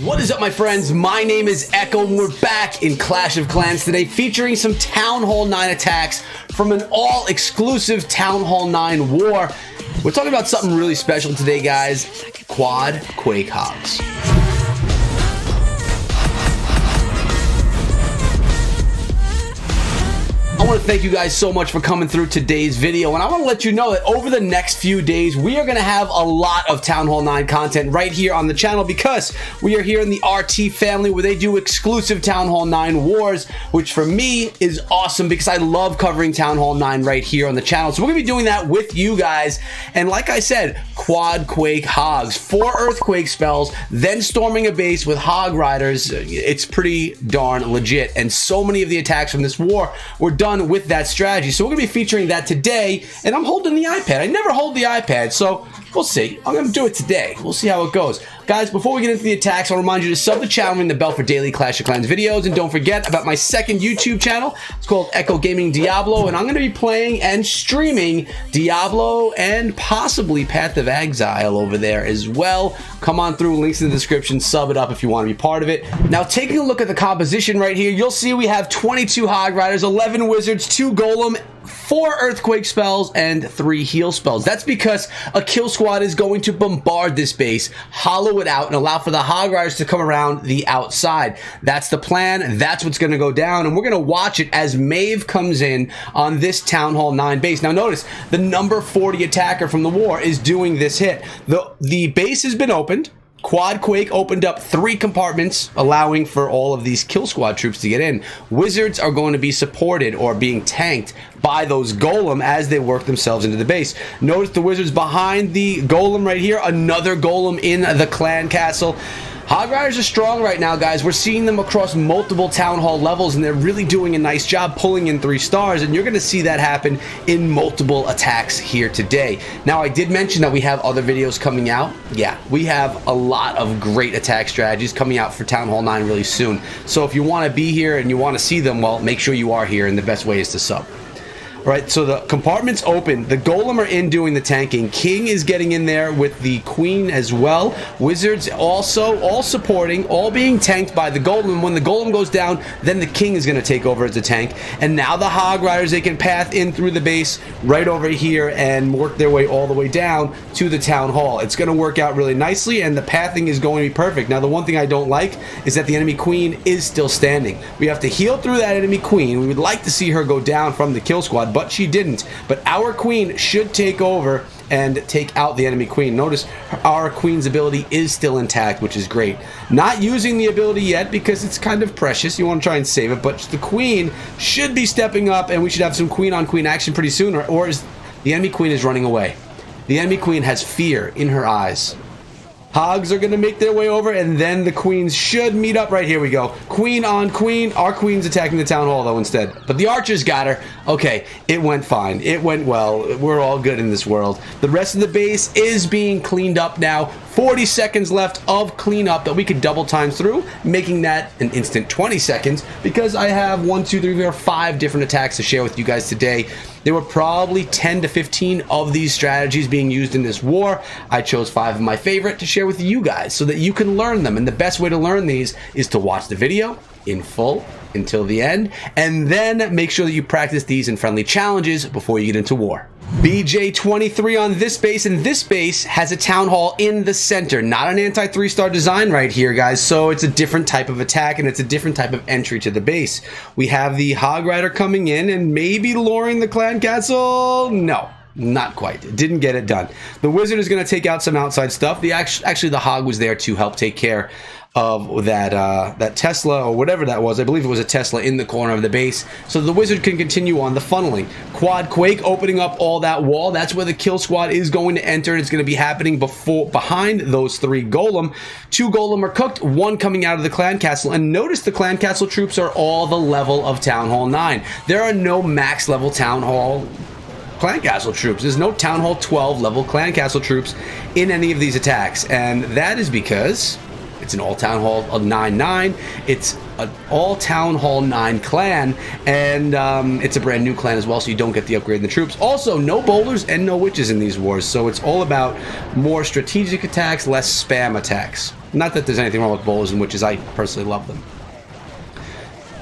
What is up, my friends? My name is Echo, and we're back in Clash of Clans today, featuring some Town Hall 9 attacks from an all-exclusive Town Hall 9 war. We're talking about something really special today, guys. Quad Quake Hogs. I want to thank you guys so much for coming through today's video, and I want to let you know that over the next few days we are going to have a lot of Town Hall 9 content right here on the channel, because we are here in the RT family where they do exclusive Town Hall 9 wars, which for me is awesome because I love covering Town Hall 9 right here on the channel. So we're going to be doing that with you guys, and like I said, Quad Quake Hogs, 4 earthquake spells, then storming a base with Hog Riders. It's pretty darn legit, and so many of the attacks from this war were done with that strategy. So we're gonna be featuring that today, and I'm holding the iPad. I never hold the iPad, so we'll see. I'm gonna do it today. We'll see how it goes. Guys, before we get into the attacks, I'll remind you to sub the channel, ring the bell for daily Clash of Clans videos, and don't forget about my second YouTube channel. It's called Echo Gaming Diablo, and I'm gonna be playing and streaming Diablo and possibly Path of Exile over there as well. Come on through, links in the description, sub it up if you want to be part of it. Now, taking a look at the composition right here, you'll see we have 22 Hog Riders, 11 Wizards, 2 Golem, 4 earthquake spells, and 3 heal spells. That's because a kill squad is going to bombard this base, hollow it out, and allow for the Hog Riders to come around the outside. That's the plan. That's what's going to go down, and we're going to watch it as Maeve comes in on this Town Hall 9 base. Now notice, the number 40 attacker from the war is doing this hit. The base has been opened. Quad Quake opened up 3 compartments, allowing for all of these kill squad troops to get in. Wizards are going to be supported or being tanked by those Golem as they work themselves into the base. Notice the Wizards behind the Golem right here, another Golem in the clan castle. Hog Riders are strong right now, guys. We're seeing them across multiple Town Hall levels, and they're really doing a nice job pulling in 3 stars, and you're going to see that happen in multiple attacks here today. Now, I did mention that we have other videos coming out. Yeah, we have a lot of great attack strategies coming out for Town Hall 9 really soon. So if you want to be here and you want to see them, well, make sure you are here, and the best way is to sub. Right, so the compartment's open. The Golem are in doing the tanking. King is getting in there with the Queen as well. Wizards also all supporting, all being tanked by the Golem. When the Golem goes down, then the King is going to take over as a tank. And now the Hog Riders, they can path in through the base right over here and work their way all the way down to the Town Hall. It's going to work out really nicely, and the pathing is going to be perfect. Now, the one thing I don't like is that the enemy Queen is still standing. We have to heal through that enemy Queen. We would like to see her go down from the kill squad, but she didn't. But our Queen should take over and take out the enemy Queen. Notice our Queen's ability is still intact, which is great. Not using the ability yet because it's kind of precious. You want to try and save it, but the Queen should be stepping up, and we should have some Queen on Queen action pretty soon, or is the enemy Queen is running away. The enemy Queen has fear in her eyes. Hogs are going to make their way over, and then the Queens should meet up. Right here we go. Queen on Queen. Our Queen's attacking the Town Hall, though, instead. But the archers got her. Okay, it went fine. It went well. We're all good in this world. The rest of the base is being cleaned up now. 40 seconds left of cleanup that we could double time through, making that an instant 20 seconds, because I have 1, 2, 3, 4, 5 different attacks to share with you guys today. There were probably 10 to 15 of these strategies being used in this war. I chose 5 of my favorite to share with you guys so that you can learn them. And the best way to learn these is to watch the video in full until the end, and then make sure that you practice these in friendly challenges before you get into war. BJ23 on this base, and this base has a Town Hall in the center. Not an anti-3-star design right here, guys, so it's a different type of attack, and it's a different type of entry to the base. We have the Hog Rider coming in and maybe luring the clan castle. No, not quite. Didn't get it done. The Wizard is going to take out some outside stuff. Actually, the Hog was there to help take care of that Tesla or whatever that was. I believe it was a Tesla in the corner of the base, so the Wizard can continue on the funneling. Quad Quake opening up all that wall. That's where the kill squad is going to enter, and it's going to be happening behind those 3 Golem. 2 Golem are cooked, 1 coming out of the clan castle, and notice the clan castle troops are all the level of Town Hall 9. There are no max level Town Hall clan castle troops. There's no Town Hall 12 level clan castle troops in any of these attacks, and that is because It's an all Town Hall 9-9. It's an all Town Hall 9 clan, and it's a brand new clan as well, so you don't get the upgrade in the troops. Also, no bowlers and no witches in these wars, so it's all about more strategic attacks, less spam attacks. Not that there's anything wrong with bowlers and witches. I personally love them.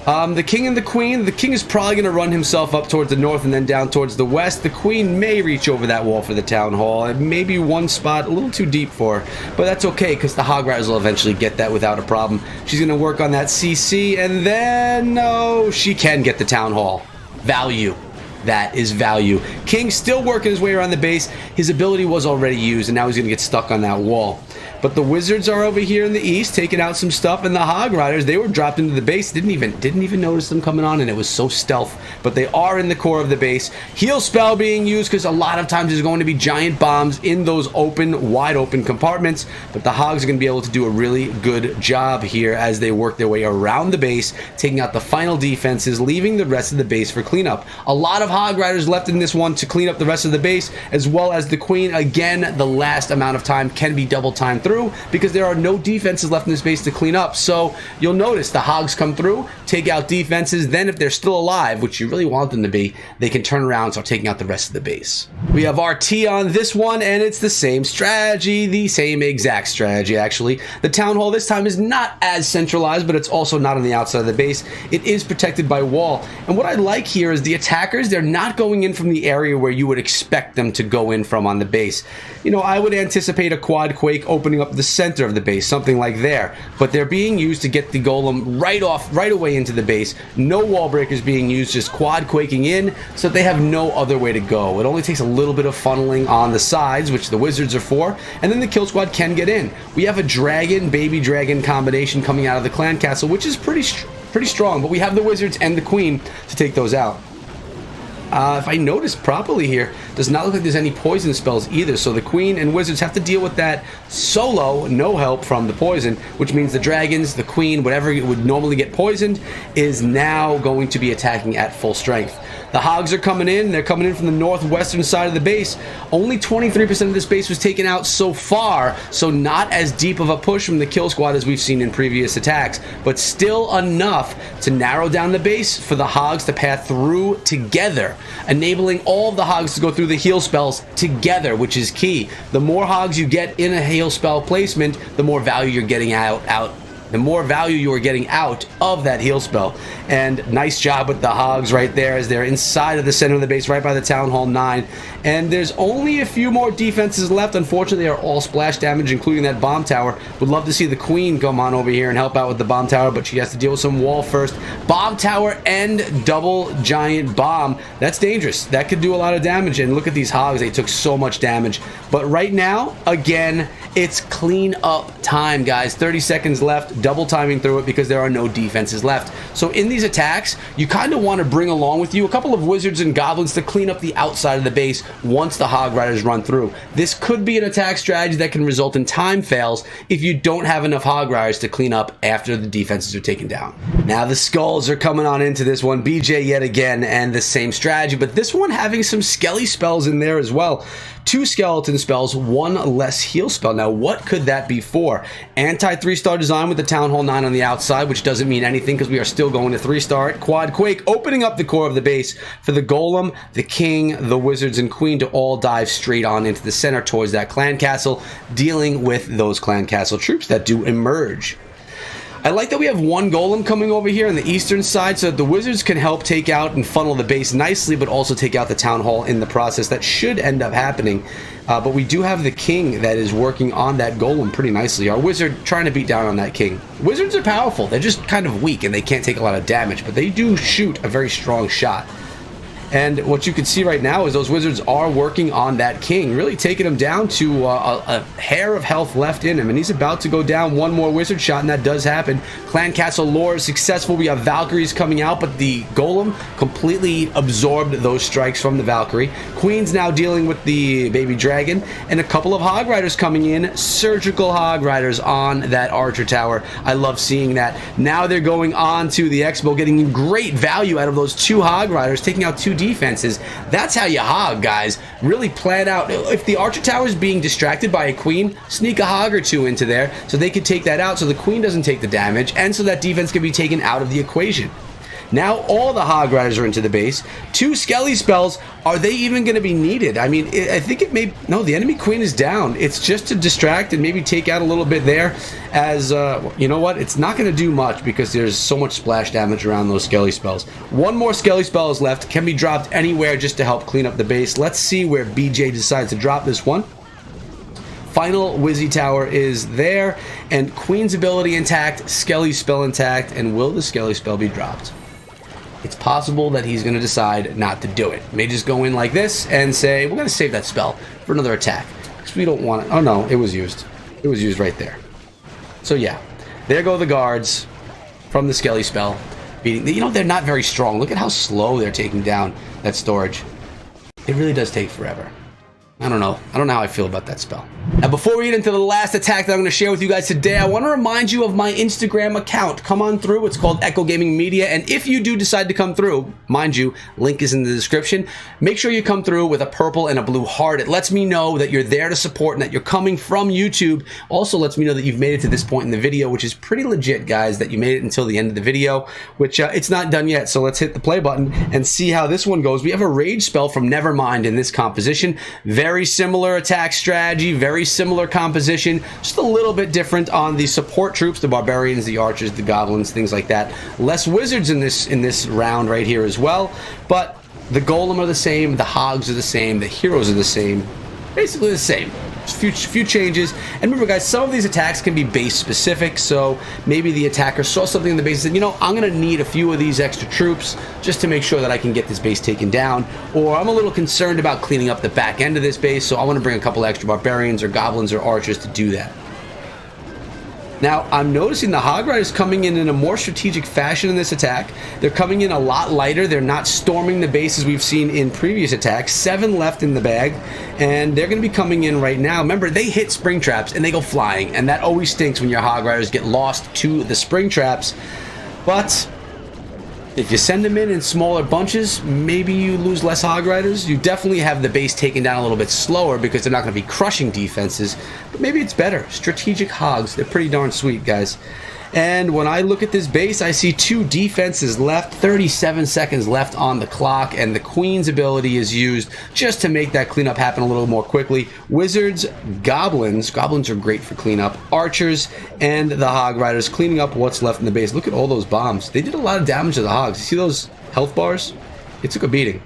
The king and the queen. The king is probably going to run himself up towards the north and then down towards the west. The queen may reach over that wall for the town hall. It may be one spot a little too deep for her, but that's okay because the hog riders will eventually get that without a problem. She's going to work on that CC, and then no, she can get the town hall. Value. That is value. King still working his way around the base. His ability was already used, and now he's going to get stuck on that wall. But the wizards are over here in the east taking out some stuff, and the hog riders, they were dropped into the base. Didn't even notice them coming on, and it was so stealth. But they are in the core of the base. Heal spell being used because a lot of times there's going to be giant bombs in those wide open compartments. But the hogs are going to be able to do a really good job here as they work their way around the base, taking out the final defenses, leaving the rest of the base for cleanup. A lot of hog riders left in this one to clean up the rest of the base, as well as the queen. Again, the last amount of time can be double timed through because there are no defenses left in this base to clean up. So you'll notice the hogs come through, take out defenses, then if they're still alive, which you really want them to be, they can turn around and start taking out the rest of the base. We have RT on this one, and it's the same strategy, the same exact strategy actually. The town hall this time is not as centralized, but it's also not on the outside of the base. It is protected by wall, and what I like here is the attackers, they're not going in from the area where you would expect them to go in from on the base. You know, I would anticipate a quad quake opening up the center of the base, something like there, but they're being used to get the golem right away into the base. No wall breakers being used, just quad quaking in, so they have no other way to go. It only takes a little bit of funneling on the sides, which the wizards are for, and then the kill squad can get in. We have a dragon, baby dragon combination coming out of the clan castle, which is pretty strong, but we have the wizards and the queen to take those out. If I notice properly here, does not look like there's any poison spells either, so the queen and wizards have to deal with that solo, no help from the poison, which means the dragons, the queen, whatever would normally get poisoned, is now going to be attacking at full strength. The hogs are coming in. They're coming in from the northwestern side of the base. Only 23% of this base was taken out so far, so not as deep of a push from the kill squad as we've seen in previous attacks, but still enough to narrow down the base for the hogs to pass through together, enabling all of the hogs to go through the heal spells together, which is key. The more hogs you get in a heal spell placement, the more value you're getting the more value you are getting out of that heal spell. And nice job with the hogs right there as they're inside of the center of the base, right by the Town Hall 9. And there's only a few more defenses left. Unfortunately, they are all splash damage, including that bomb tower. Would love to see the queen come on over here and help out with the bomb tower, but she has to deal with some wall first. Bomb tower and double giant bomb. That's dangerous. That could do a lot of damage. And look at these hogs. They took so much damage. But right now, again, it's clean up time, guys. 30 seconds left, double timing through it because there are no defenses left. So in these attacks, you kind of want to bring along with you a couple of wizards and goblins to clean up the outside of the base once the hog riders run through. This could be an attack strategy that can result in time fails if you don't have enough hog riders to clean up after the defenses are taken down. Now the skulls are coming on into this one. BJ yet again, and the same strategy, but this one having some skelly spells in there as well. 2 skeleton spells, 1 less heal spell. Now, what could that be for? Anti 3-star design with the Town Hall 9 on the outside, which doesn't mean anything because we are still going to 3-star. Quad Quake, opening up the core of the base for the Golem, the King, the Wizards, and Queen to all dive straight on into the center towards that clan castle, dealing with those clan castle troops that do emerge. I like that we have 1 golem coming over here on the eastern side so that the wizards can help take out and funnel the base nicely, but also take out the town hall in the process. That should end up happening. But we do have the king that is working on that golem pretty nicely. Our wizard trying to beat down on that king. Wizards are powerful. They're just kind of weak and they can't take a lot of damage, but they do shoot a very strong shot. And what you can see right now is those wizards are working on that king, really taking him down to a hair of health left in him. And he's about to go down 1 more wizard shot, and that does happen. Clan Castle lore is successful. We have Valkyries coming out, but the golem completely absorbed those strikes from the Valkyrie. Queen's now dealing with the baby dragon, and a couple of hog riders coming in. Surgical hog riders on that archer tower. I love seeing that. Now they're going on to the expo, getting great value out of those 2 hog riders, taking out 2 defenses. That's how you hog, guys. Really plan out. If the archer tower is being distracted by a queen, sneak a hog or two into there so they can take that out so the queen doesn't take the damage and so that defense can be taken out of the equation. Now all the hog riders are into the base. 2 skelly spells. Are they even going to be needed? I mean, I think it may... No, the enemy queen is down. It's just to distract and maybe take out a little bit there as... you know what? It's not going to do much because there's so much splash damage around those skelly spells. 1 more skelly spell is left. Can be dropped anywhere just to help clean up the base. Let's see where BJ decides to drop this one. Final Wizzy Tower is there. And Queen's ability intact. Skelly spell intact. And will the Skelly spell be dropped? It's possible that he's going to decide not to do it. May just go in like this and say, we're going to save that spell for another attack. Because we don't want it. Oh, no, it was used. It was used right there. So, yeah. There go the guards from the Skelly spell. Beating. You know, they're not very strong. Look at how slow they're taking down that storage. It really does take forever. I don't know. I don't know how I feel about that spell. Now, before we get into the last attack that I'm going to share with you guys today, I want to remind you of my Instagram account. Come on through. It's called Echo Gaming Media. And if you do decide to come through, mind you, link is in the description. Make sure you come through with a purple and a blue heart. It lets me know that you're there to support and that you're coming from YouTube. Also lets me know that you've made it to this point in the video, which is pretty legit, guys, that you made it until the end of the video, which it's not done yet. So let's hit the play button and see how this one goes. We have a rage spell from Nevermind in this composition. Very similar attack strategy, very similar composition, just a little bit different on the support troops, the barbarians, the archers, the goblins, things like that. Less wizards in this round right here as well, but the golem are the same, the hogs are the same, the heroes are the same, basically the same. Few changes. And remember, guys, some of these attacks can be base specific, so maybe the attacker saw something in the base and said, you know, I'm going to need a few of these extra troops just to make sure that I can get this base taken down, or I'm a little concerned about cleaning up the back end of this base, so I want to bring a couple extra barbarians or goblins or archers to do that. Now, I'm noticing the Hog Riders coming in a more strategic fashion in this attack. They're coming in a lot lighter. They're not storming the bases we've seen in previous attacks. 7 left in the bag, and they're going to be coming in right now. Remember, they hit spring traps, and they go flying, and that always stinks when your Hog Riders get lost to the spring traps. But if you send them in smaller bunches, maybe you lose less Hog Riders. You definitely have the base taken down a little bit slower because they're not going to be crushing defenses. But maybe it's better. Strategic Hogs. They're pretty darn sweet, guys. And when I look at this base, I see 2 defenses left, 37 seconds left on the clock, and the Queen's ability is used just to make that cleanup happen a little more quickly. Wizards, Goblins are great for cleanup, Archers, and the Hog Riders cleaning up what's left in the base. Look at all those bombs. They did a lot of damage to the Hogs. You see those health bars? It took a beating.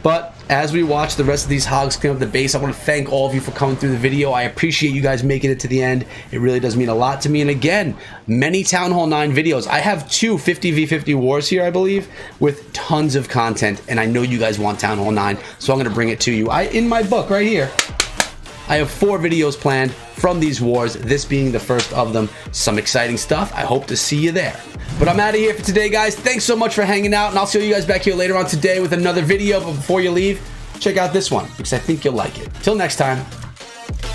But as we watch the rest of these hogs clean up the base, I want to thank all of you for coming through the video. I appreciate you guys making it to the end. It really does mean a lot to me. And again, many Town Hall 9 videos. I have 2 50v50 wars here, I believe, with tons of content. And I know you guys want Town Hall 9, so I'm going to bring it to you. In my book right here, I have 4 videos planned from these wars, this being the first of them. Some exciting stuff. I hope to see you there. But I'm out of here for today, guys. Thanks so much for hanging out, and I'll see you guys back here later on today with another video. But before you leave, check out this one because I think you'll like it. Till next time,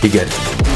be good.